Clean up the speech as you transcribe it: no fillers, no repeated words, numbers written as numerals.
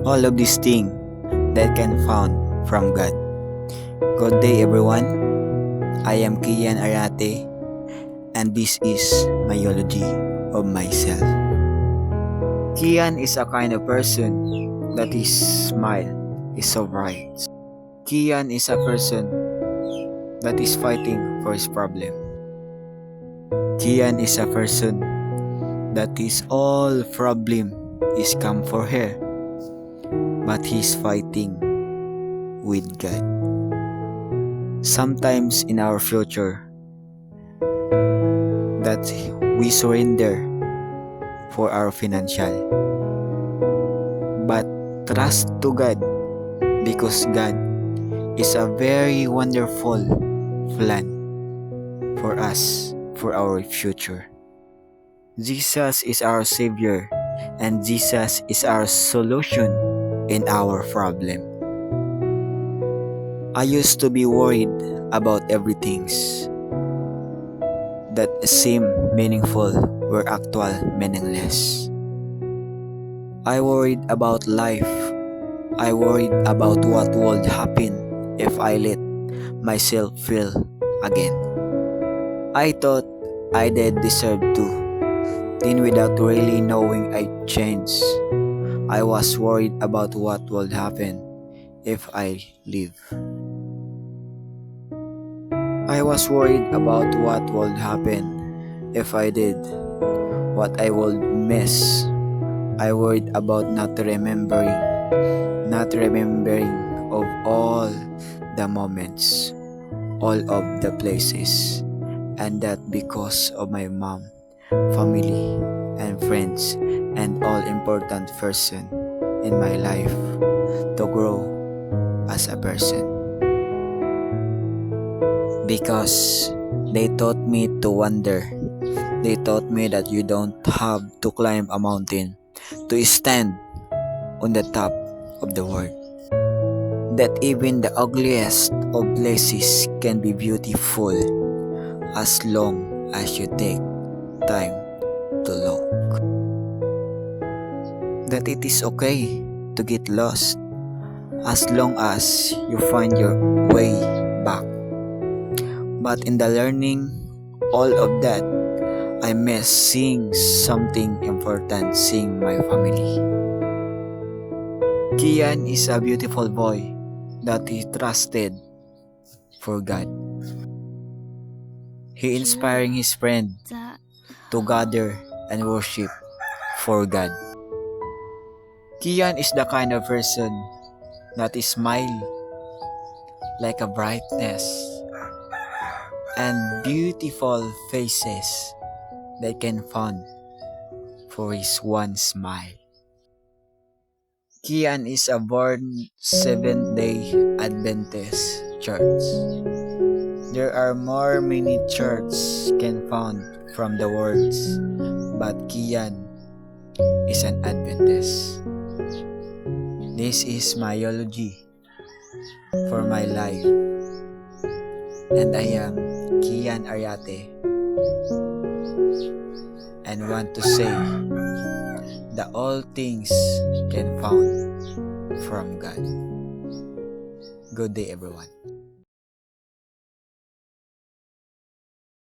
all of these things that can found from God. Good day everyone. I am Kian Arate and this is my eulogy of myself. Kian is a kind of person that his smile is so bright. Kian is a person that is fighting for his problem. Kian is a person that is all problem is come for her, but he's fighting with God. Sometimes in our future that we surrender for our financial, but trust to God because God is a very wonderful plan for us, for our future. Jesus is our Savior and Jesus is our solution in our problem. I used to be worried about everything that seemed meaningful were actual meaningless. I worried about life. I worried about what would happen if I let myself feel again. I thought I did deserve to. Then without really knowing I changed. I was worried about what would happen if I leave. I was worried about what would happen if I did, what I would miss. I worried about not remembering of all the moments, all of the places, and that because of my mom, family, and friends, and all important person in my life to grow as a person. Because they taught me to wonder. They taught me that you don't have to climb a mountain to stand on the top of the world. That even the ugliest of places can be beautiful as long as you take time to look. That it is okay to get lost as long as you find your way back. But in the learning all of that, I miss seeing something important, seeing my family. Kian is a beautiful boy that he trusted for God. He inspiring his friend to gather and worship for God. Kian is the kind of person that is smile like a brightness and beautiful faces that can found for his one smile. Kian is a born Seventh-day Adventist church. There are many churches can found from the words, but Kian is an Adventist. This is my eulogy for my life, and I am Kian Arate and want to say that all things can found from God. Good day everyone.